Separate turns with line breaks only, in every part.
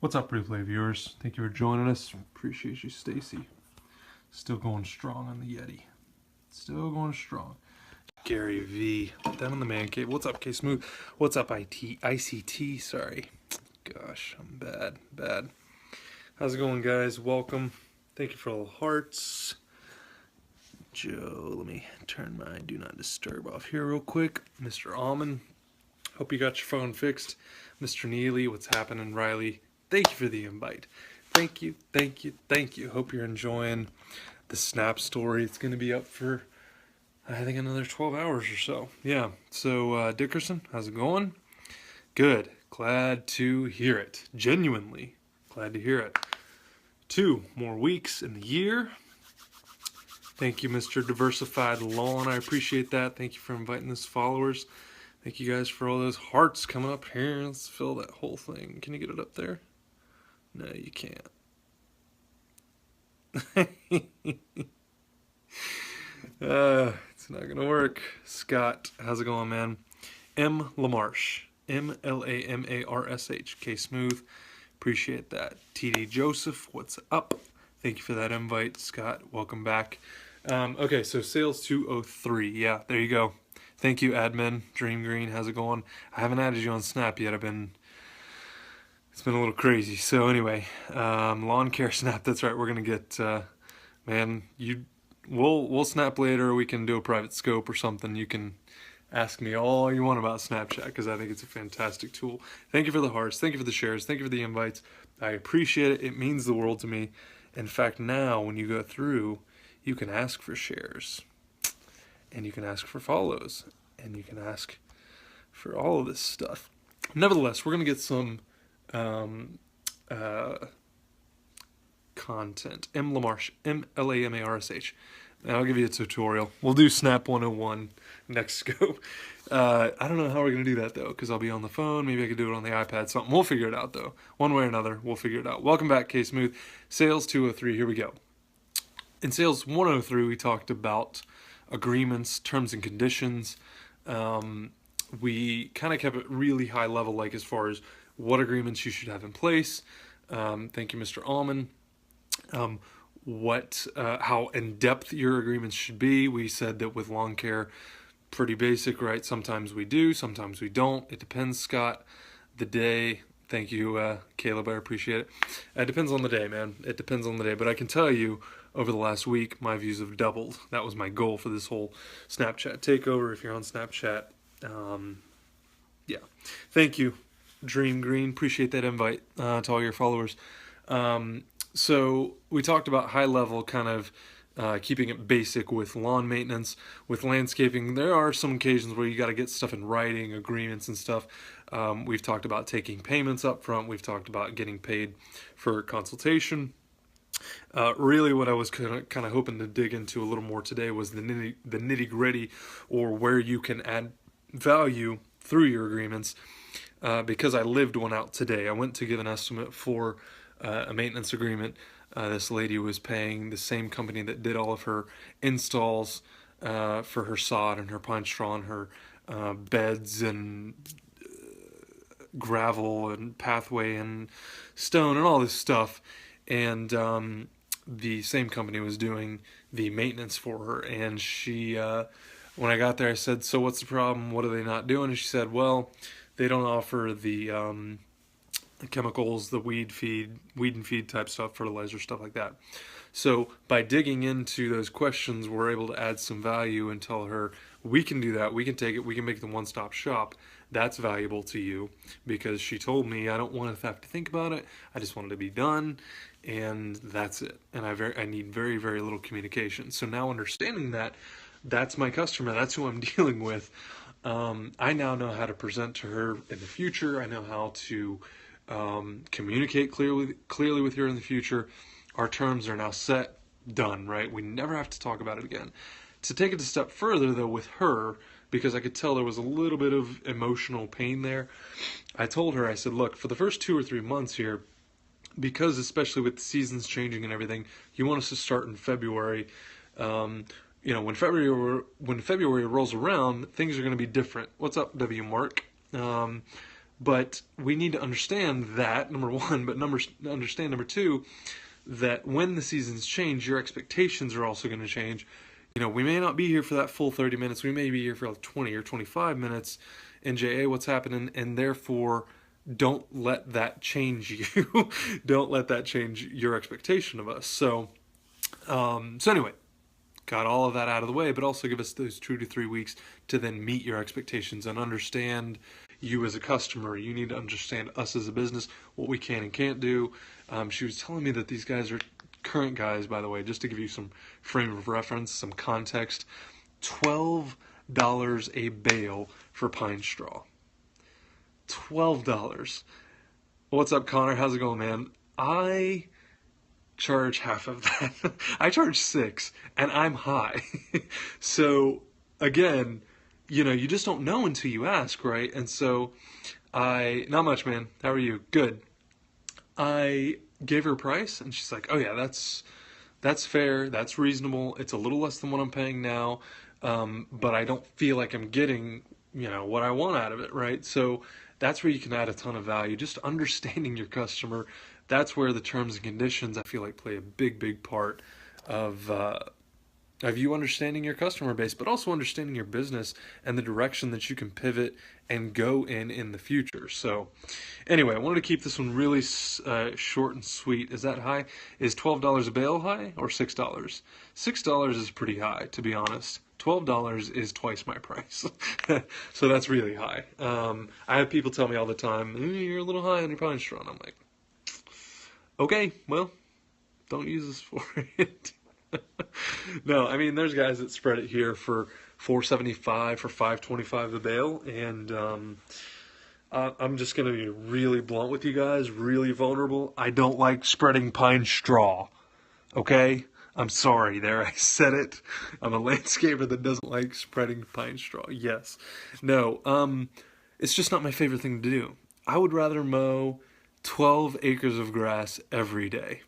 What's up, replay viewers? Thank you for joining us. Appreciate you, Stacy. Still going strong on the Yeti. Still going strong. Gary V. Down in the man cave. What's up, K Smooth? What's up, ICT? Sorry. Gosh, I'm bad. How's it going, guys? Welcome. Thank you for all the hearts. Joe, let me turn my do not disturb off here real quick. Mr. Almond, hope you got your phone fixed. Mr. Neely, what's happening? Riley, thank you for the invite. Thank you. Hope you're enjoying the Snap story. It's going to be up for, I think, another 12 hours or so. Yeah, so Dickerson, how's it going? Good. Glad to hear it. Genuinely glad to hear it. 2 more weeks in the year. Thank you, Mr. Diversified Lawn. I appreciate that. Thank you for inviting us followers. Thank you guys for all those hearts coming up here. Let's fill that whole thing. Can you get it up there? No, you can't. It's not going to work. Scott, how's it going, man? M. Lamarche. M-L-A-M-A-R-S-H. K Smooth. Appreciate that. TD Joseph, what's up? Thank you for that invite, Scott. Welcome back. Okay, so sales 203. Yeah, there you go. Thank you, admin. Dream Green, how's it going? I haven't added you on Snap yet. It's been a little crazy. So anyway, lawn care Snap. That's right. We're gonna get, man. We'll Snap later. We can do a private scope or something. You can ask me all you want about Snapchat because I think it's a fantastic tool. Thank you for the hearts. Thank you for the shares. Thank you for the invites. I appreciate it. It means the world to me. In fact, now when you go through, you can ask for shares, and you can ask for follows, and you can ask for all of this stuff. Nevertheless, we're going to get some content. M. Lamarche, M-L-A-M-A-R-S-H. And I'll give you a tutorial. We'll do Snap 101 next scope. I don't know how we're going to do that, though, because I'll be on the phone. Maybe I could do it on the iPad, something. We'll figure it out, though. One way or another, we'll figure it out. Welcome back, K Smooth. Sales 203, here we go. In Sales 103, we talked about agreements, terms and conditions. We kind of kept it really high level, like as far as what agreements you should have in place. Thank you, Mr. Almond. How in-depth your agreements should be. We said that with lawn care, pretty basic, right? Sometimes we do, sometimes we don't. It depends, Scott. The day. Thank you, Caleb. I appreciate it. It depends on the day, man. It depends on the day. But I can tell you, over the last week, my views have doubled. That was my goal for this whole Snapchat takeover. If you're on Snapchat, yeah. Thank you, Dream Green. Appreciate that invite to all your followers. So we talked about high level, kind of keeping it basic with lawn maintenance. With landscaping, there are some occasions where you got to get stuff in writing, agreements and stuff. We've talked about taking payments up front. We've talked about getting paid for consultation. Really what I was kind of hoping to dig into a little more today was the nitty gritty, or where you can add value through your agreements, because I lived one out today. I went to give an estimate for a maintenance agreement. This lady was paying the same company that did all of her installs for her sod and her pine straw and her beds and gravel and pathway and stone and all this stuff. And the same company was doing the maintenance for her. And she, when I got there, I said, so what's the problem? What are they not doing? And she said, well, they don't offer the chemicals, the weed and feed type stuff, fertilizer, stuff like that. So by digging into those questions, we're able to add some value and tell her, we can do that, we can take it, we can make it the one-stop shop. That's valuable to you, because she told me, I don't want to have to think about it, I just want it to be done, and that's it. And I need very, very little communication. So now understanding that, that's my customer, that's who I'm dealing with. I now know how to present to her in the future. I know how to communicate clearly with her in the future. Our terms are now set, done, right? We never have to talk about it again. To take it a step further, though, with her, because I could tell there was a little bit of emotional pain there, I told her, I said, look, for the first 2 or 3 months here, because especially with the seasons changing and everything, you want us to start in February. When February rolls around, things are going to be different. What's up, W. Mark? But we need to understand that, number one, but understand, number two, that when the seasons change, your expectations are also going to change. We may not be here for that full 30 minutes. We may be here for like 20 or 25 minutes. NJA, what's happening? And therefore, don't let that change you. Don't let that change your expectation of us. So anyway, got all of that out of the way, but also give us those 2 to 3 weeks to then meet your expectations and understand you as a customer. You need to understand us as a business, what we can and can't do. She was telling me that these guys are current guys, by the way, just to give you some frame of reference, some context. $12 a bale for pine straw. $12. What's up, Connor? How's it going, man? I charge half of that. I charge $6, and I'm high. So again, you just don't know until you ask, right? And so not much, man. How are you? Good. I gave her a price, and she's like, oh yeah, that's fair, that's reasonable. It's a little less than what I'm paying now, but I don't feel like I'm getting, what I want out of it, right? So that's where you can add a ton of value. Just understanding your customer. That's where the terms and conditions, I feel like, play a big, big part of you understanding your customer base, but also understanding your business and the direction that you can pivot and go in the future. So anyway, I wanted to keep this one really short and sweet. Is that high? Is $12 a bale high or $6? $6 is pretty high, to be honest. $12 is twice my price. So that's really high. I have people tell me all the time, you're a little high on your pine straw. And I'm like, okay, well, don't use this for it. No, I mean, there's guys that spread it here for $4.75, for $5.25 a bale, and I'm just going to be really blunt with you guys, really vulnerable. I don't like spreading pine straw, okay? I'm sorry, there, I said it. I'm a landscaper that doesn't like spreading pine straw. Yes. No, it's just not my favorite thing to do. I would rather mow 12 acres of grass every day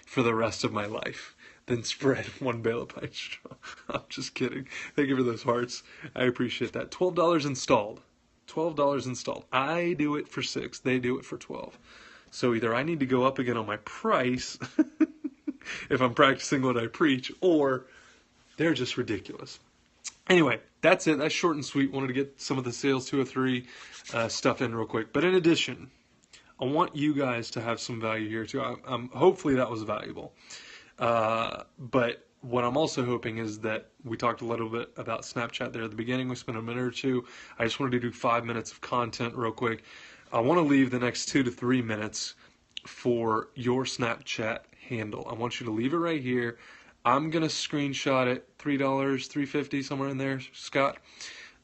for the rest of my life than spread one bale of pine straw. I'm just kidding. Thank you for those hearts. I appreciate that. $12 installed. $12 installed. I do it for $6. They do it for $12. So either I need to go up again on my price if I'm practicing what I preach, or they're just ridiculous. Anyway, that's it. That's short and sweet. Wanted to get some of the Sales 203 stuff in real quick. But in addition, I want you guys to have some value here too. Hopefully that was valuable. But what I'm also hoping is that we talked a little bit about Snapchat there at the beginning. We spent a minute or two. I just wanted to do 5 minutes of content real quick. I want to leave the next 2 to 3 minutes for your Snapchat handle. I want you to leave it right here. I'm going to screenshot it. $3, $3.50, somewhere in there, Scott.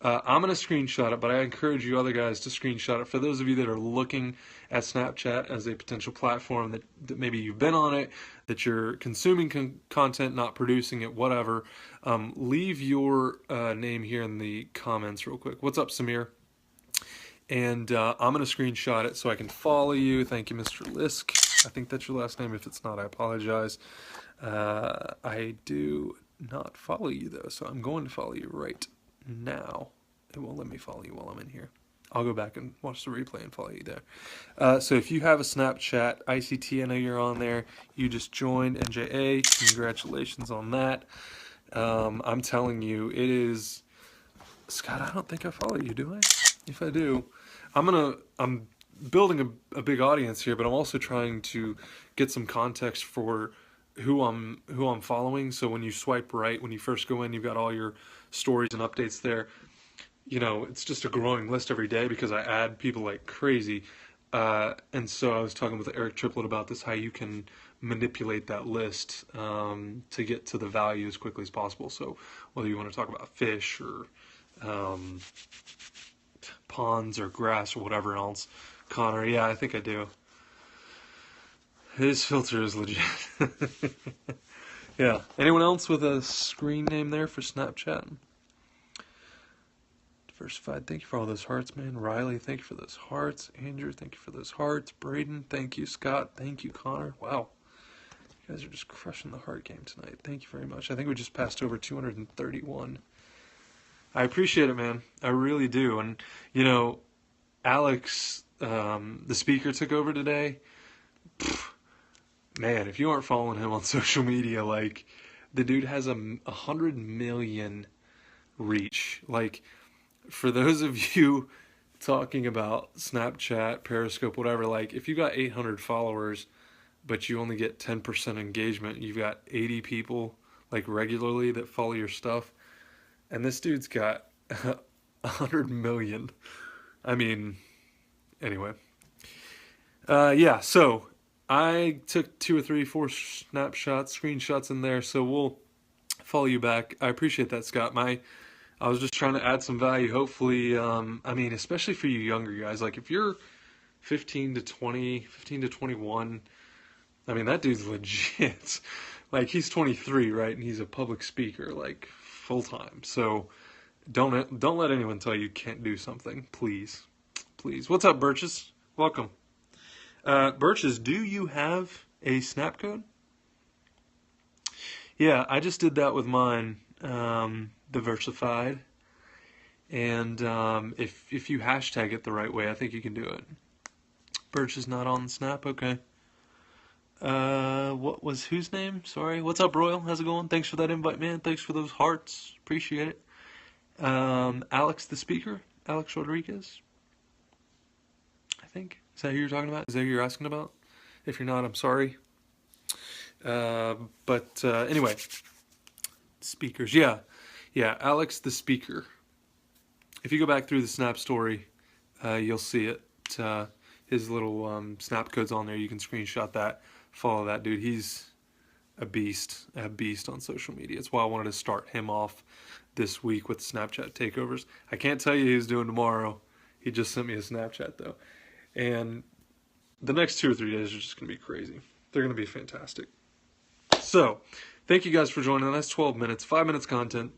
I'm going to screenshot it, but I encourage you other guys to screenshot it. For those of you that are looking at Snapchat as a potential platform that maybe you've been on it, that you're consuming content, not producing it, whatever, leave your name here in the comments real quick. What's up, Samir? And I'm going to screenshot it so I can follow you. Thank you, Mr. Lisk. I think that's your last name. If it's not, I apologize. I do not follow you, though, so I'm going to follow you right now. It won't let me follow you while I'm in here. I'll go back and watch the replay and follow you there. So if you have a Snapchat, ICT, I know you're on there. You just joined NJA. Congratulations on that. I'm telling you, it is... Scott, I don't think I follow you, do I? If I do, I'm building a big audience here, but I'm also trying to get some context for who I'm following. So when you swipe right, when you first go in, you've got all your stories and updates there. It's just a growing list every day because I add people like crazy. And so I was talking with Eric Triplett about this, how you can manipulate that list to get to the value as quickly as possible. So whether you want to talk about fish or ponds or grass or whatever else. Connor, yeah, I think I do. His filter is legit. Yeah. Anyone else with a screen name there for Snapchat? Diversified, thank you for all those hearts, man. Riley, thank you for those hearts. Andrew, thank you for those hearts. Braden, thank you. Scott, thank you. Connor, wow. You guys are just crushing the heart game tonight. Thank you very much. I think we just passed over 231. I appreciate it, man. I really do. And, Alex, the speaker, took over today. Man, if you aren't following him on social media, like, the dude has 100 million reach. Like, for those of you talking about Snapchat, Periscope, whatever, like, if you got 800 followers, but you only get 10% engagement, you've got 80 people, like, regularly that follow your stuff, and this dude's got 100 million. I mean, anyway. Yeah, so I took 2 or 3, 4 snapshots, screenshots in there, so we'll follow you back. I appreciate that, Scott. I was just trying to add some value. Hopefully, I mean, especially for you younger guys, like if you're 15 to 20, 15 to 21, I mean, that dude's legit. Like, he's 23, right? And he's a public speaker, like, full time. So don't let anyone tell you can't do something, please. Please. What's up, Birches? Welcome. Birches, do you have a snap code? Yeah, I just did that with mine, diversified. And if you hashtag it the right way, I think you can do it. Birch is not on the snap, okay. What was whose name? Sorry. What's up, Royal? How's it going? Thanks for that invite, man. Thanks for those hearts. Appreciate it. Alex the speaker, Alex Rodriguez, I think. Is that who you're talking about? Is that who you're asking about? If you're not, I'm sorry. But anyway, speakers. Yeah, Alex the speaker. If you go back through the Snap story, you'll see it. His little Snap code's on there. You can screenshot that. Follow that dude. He's a beast on social media. It's why I wanted to start him off this week with Snapchat takeovers. I can't tell you he's doing tomorrow. He just sent me a Snapchat though. And the next 2 or 3 days are just going to be crazy. They're going to be fantastic. So, thank you guys for joining. That's 12 minutes, 5 minutes content,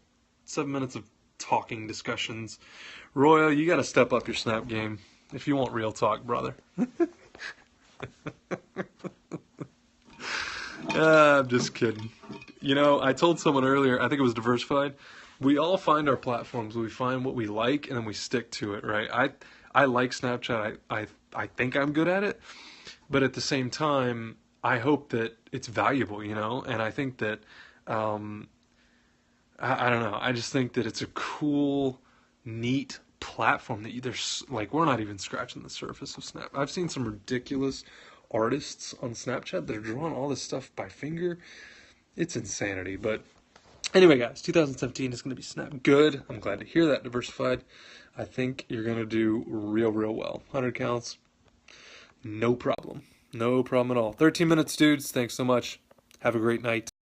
7 minutes of talking discussions. Royal, you got to step up your Snap game if you want real talk, brother. I'm just kidding. You know, I told someone earlier, I think it was Diversified, we all find our platforms, we find what we like, and then we stick to it, right? I like Snapchat, I think I'm good at it, but at the same time, I hope that it's valuable, you know, and I think that, I don't know, I just think that it's a cool, neat platform that there's, like, we're not even scratching the surface of Snap. I've seen some ridiculous artists on Snapchat that are drawing all this stuff by finger. It's insanity. But anyway, guys, 2017 is going to be Snap good. I'm glad to hear that, Diversified. I think you're going to do real well. 100 counts, no problem. No problem at all. 13 minutes, dudes. Thanks so much. Have a great night.